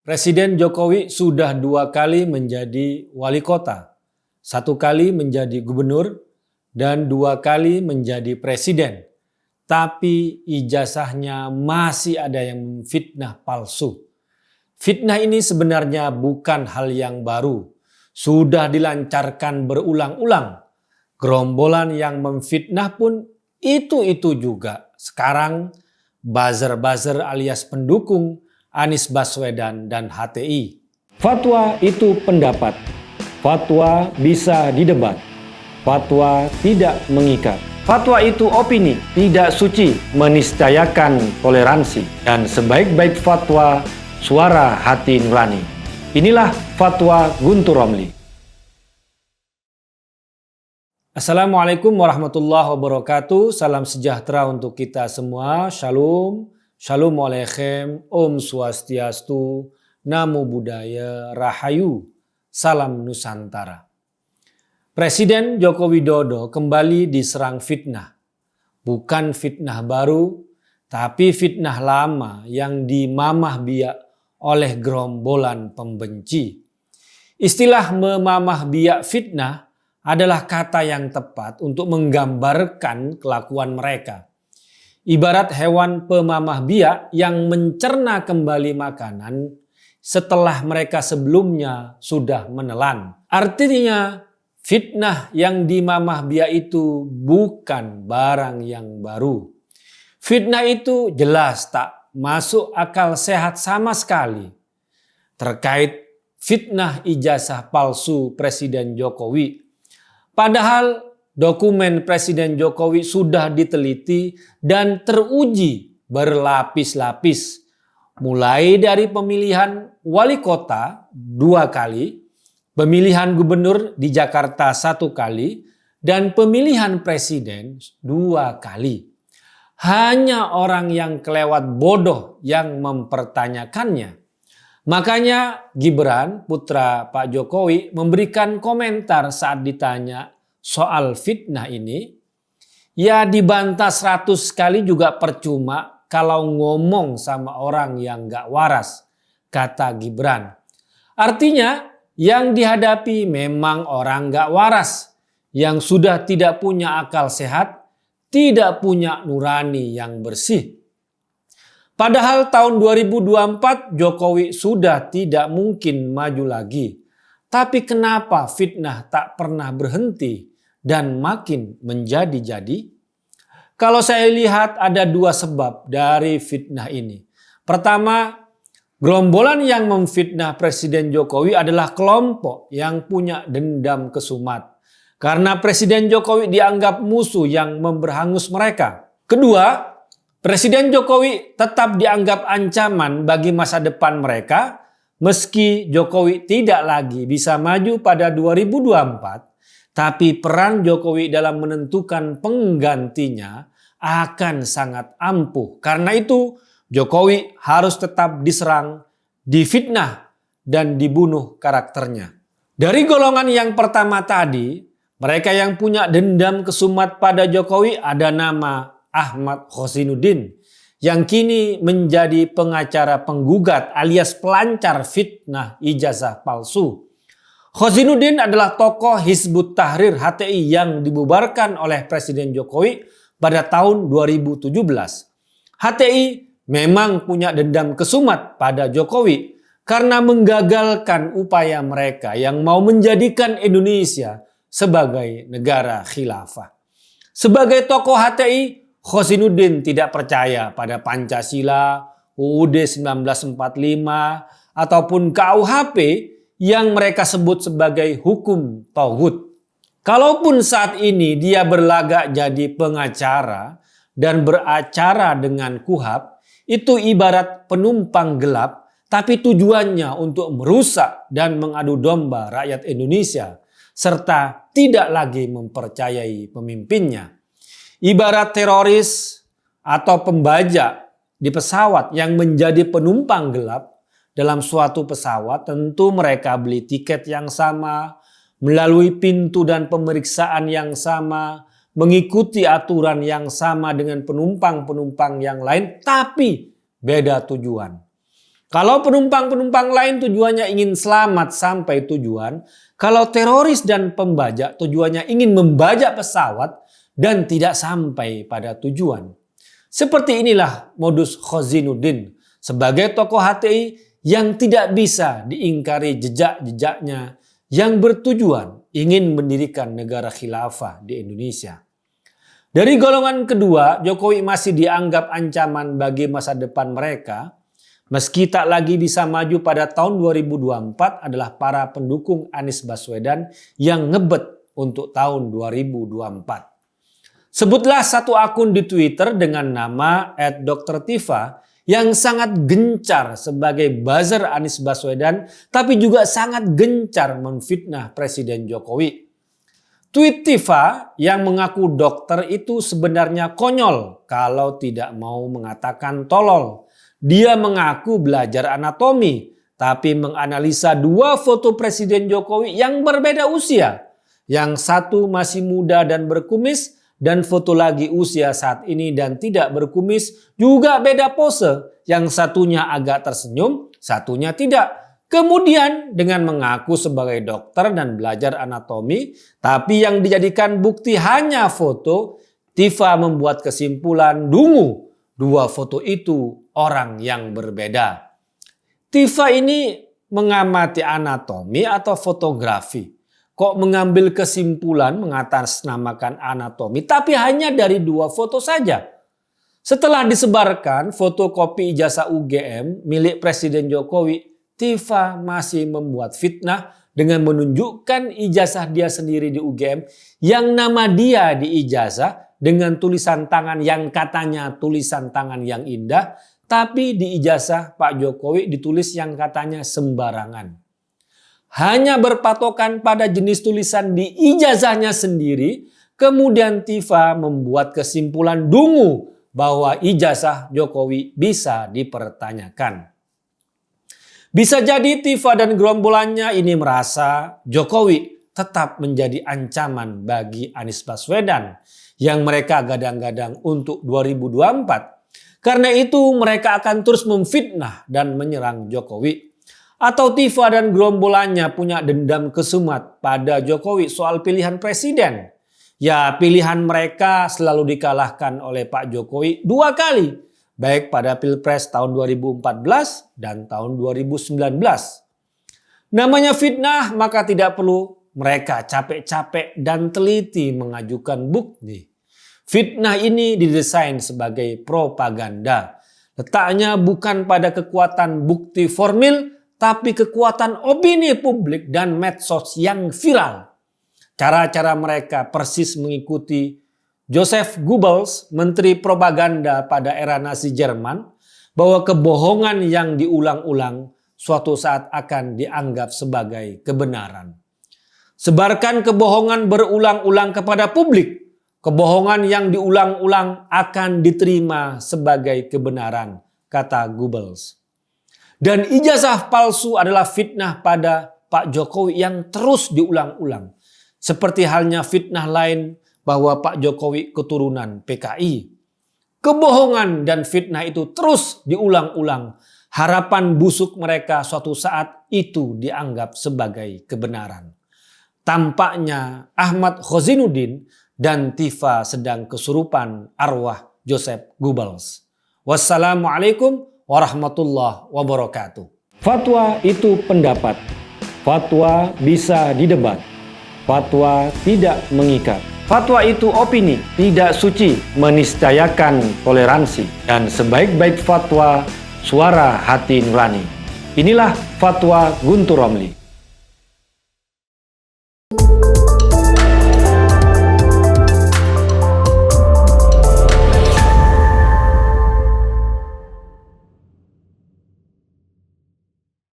Presiden Jokowi sudah 2 kali menjadi wali kota, 1 kali menjadi gubernur, dan 2 kali menjadi presiden. Tapi ijazahnya masih ada yang memfitnah palsu. Fitnah ini sebenarnya bukan hal yang baru. Sudah dilancarkan berulang-ulang. Gerombolan yang memfitnah pun itu-itu juga. Sekarang buzzer-buzzer alias pendukung Anies Baswedan dan HTI. Fatwa itu pendapat. Fatwa bisa didebat. Fatwa tidak mengikat. Fatwa itu opini, tidak suci, meniscayakan toleransi. Dan sebaik-baik fatwa, suara hati nurani. Inilah Fatwa Guntur Romli. Assalamualaikum warahmatullahi wabarakatuh. Salam sejahtera untuk kita semua. Shalom. Shalom Aleichem, Om Swastiastu, Namo Buddhaya, Rahayu, Salam Nusantara. Presiden Joko Widodo kembali diserang fitnah. Bukan fitnah baru, tapi fitnah lama yang dimamah biak oleh gerombolan pembenci. Istilah memamah biak fitnah adalah kata yang tepat untuk menggambarkan kelakuan mereka. Ibarat hewan pemamah biak yang mencerna kembali makanan setelah mereka sebelumnya sudah menelan. Artinya fitnah yang dimamah biak itu bukan barang yang baru. Fitnah itu jelas tak masuk akal sehat sama sekali. Terkait fitnah ijazah palsu Presiden Jokowi. Padahal dokumen Presiden Jokowi sudah diteliti dan teruji berlapis-lapis. Mulai dari pemilihan wali kota 2 kali, pemilihan gubernur di Jakarta 1 kali, dan pemilihan presiden 2 kali. Hanya orang yang kelewat bodoh yang mempertanyakannya. Makanya Gibran, putra Pak Jokowi, memberikan komentar saat ditanya soal fitnah ini. Ya dibantah 100 kali juga percuma kalau ngomong sama orang yang gak waras, kata Gibran. Artinya yang dihadapi memang orang gak waras, yang sudah tidak punya akal sehat, tidak punya nurani yang bersih. Padahal tahun 2024 Jokowi sudah tidak mungkin maju lagi. Tapi kenapa fitnah tak pernah berhenti dan makin menjadi-jadi? Kalau saya lihat ada 2 sebab dari fitnah ini. Pertama, gerombolan yang memfitnah Presiden Jokowi adalah kelompok yang punya dendam kesumat. Karena Presiden Jokowi dianggap musuh yang memberhangus mereka. Kedua, Presiden Jokowi tetap dianggap ancaman bagi masa depan mereka meski Jokowi tidak lagi bisa maju pada 2024. Tapi peran Jokowi dalam menentukan penggantinya akan sangat ampuh. Karena itu Jokowi harus tetap diserang, difitnah, dan dibunuh karakternya. Dari golongan yang pertama tadi, mereka yang punya dendam kesumat pada Jokowi ada nama Ahmad Khozinuddin yang kini menjadi pengacara penggugat alias pelancar fitnah ijazah palsu. Khozinuddin adalah tokoh Hizbut Tahrir HTI yang dibubarkan oleh Presiden Jokowi pada tahun 2017. HTI memang punya dendam kesumat pada Jokowi karena menggagalkan upaya mereka yang mau menjadikan Indonesia sebagai negara khilafah. Sebagai tokoh HTI, Khozinuddin tidak percaya pada Pancasila, UUD 1945, ataupun KUHP yang mereka sebut sebagai hukum tauhid. Kalaupun saat ini dia berlagak jadi pengacara dan beracara dengan KUHP, itu ibarat penumpang gelap, tapi tujuannya untuk merusak dan mengadu domba rakyat Indonesia, serta tidak lagi mempercayai pemimpinnya. Ibarat teroris atau pembajak di pesawat yang menjadi penumpang gelap. Dalam suatu pesawat tentu mereka beli tiket yang sama, melalui pintu dan pemeriksaan yang sama, mengikuti aturan yang sama dengan penumpang-penumpang yang lain, tapi beda tujuan. Kalau penumpang-penumpang lain tujuannya ingin selamat sampai tujuan, kalau teroris dan pembajak tujuannya ingin membajak pesawat dan tidak sampai pada tujuan. Seperti inilah modus Khozinuddin sebagai tokoh HTI yang tidak bisa diingkari jejak-jejaknya yang bertujuan ingin mendirikan negara khilafah di Indonesia. Dari golongan kedua, Jokowi masih dianggap ancaman bagi masa depan mereka. Meski tak lagi bisa maju pada tahun 2024 adalah para pendukung Anies Baswedan yang ngebet untuk tahun 2024. Sebutlah satu akun di Twitter dengan nama @Dr.Tifa yang sangat gencar sebagai buzzer Anies Baswedan tapi juga sangat gencar memfitnah Presiden Jokowi. Tweet Tifa yang mengaku dokter itu sebenarnya konyol kalau tidak mau mengatakan tolol. Dia mengaku belajar anatomi tapi menganalisa dua foto Presiden Jokowi yang berbeda usia. Yang satu masih muda dan berkumis, dan foto lagi usia saat ini dan tidak berkumis juga beda pose. Yang satunya agak tersenyum, satunya tidak. Kemudian dengan mengaku sebagai dokter dan belajar anatomi, tapi yang dijadikan bukti hanya foto, Tifa membuat kesimpulan dungu. Dua foto itu orang yang berbeda. Tifa ini mengamati anatomi atau fotografi. Kok mengambil kesimpulan mengatasnamakan anatomi tapi hanya dari dua foto saja. Setelah disebarkan fotokopi ijazah UGM milik Presiden Jokowi, Tifa masih membuat fitnah dengan menunjukkan ijazah dia sendiri di UGM yang nama dia di ijazah dengan tulisan tangan yang katanya tulisan tangan yang indah, tapi di ijazah Pak Jokowi ditulis yang katanya sembarangan. Hanya berpatokan pada jenis tulisan di ijazahnya sendiri, kemudian Tifa membuat kesimpulan dungu bahwa ijazah Jokowi bisa dipertanyakan. Bisa jadi Tifa dan gerombolannya ini merasa Jokowi tetap menjadi ancaman bagi Anies Baswedan yang mereka gadang-gadang untuk 2024. Karena itu mereka akan terus memfitnah dan menyerang Jokowi. Atau Tifa dan gerombolannya punya dendam kesumat pada Jokowi soal pilihan presiden. Ya, pilihan mereka selalu dikalahkan oleh Pak Jokowi 2 kali. Baik pada Pilpres tahun 2014 dan tahun 2019. Namanya fitnah, maka tidak perlu mereka capek-capek dan teliti mengajukan bukti. Fitnah ini didesain sebagai propaganda. Letaknya bukan pada kekuatan bukti formil, tapi kekuatan opini publik dan medsos yang viral. Cara-cara mereka persis mengikuti Joseph Goebbels, menteri propaganda pada era Nazi Jerman, bahwa kebohongan yang diulang-ulang suatu saat akan dianggap sebagai kebenaran. Sebarkan kebohongan berulang-ulang kepada publik. Kebohongan yang diulang-ulang akan diterima sebagai kebenaran, kata Goebbels. Dan ijazah palsu adalah fitnah pada Pak Jokowi yang terus diulang-ulang. Seperti halnya fitnah lain bahwa Pak Jokowi keturunan PKI. Kebohongan dan fitnah itu terus diulang-ulang. Harapan busuk mereka suatu saat itu dianggap sebagai kebenaran. Tampaknya Ahmad Khozinuddin dan Tifa sedang kesurupan arwah Joseph Goebbels. Wassalamualaikum warahmatullahi wabarakatuh. Fatwa itu pendapat. Fatwa bisa didebat. Fatwa tidak mengikat. Fatwa itu opini, tidak suci, meniscayakan toleransi. Dan sebaik-baik fatwa, suara hati nurani. Inilah Fatwa Guntur Romli.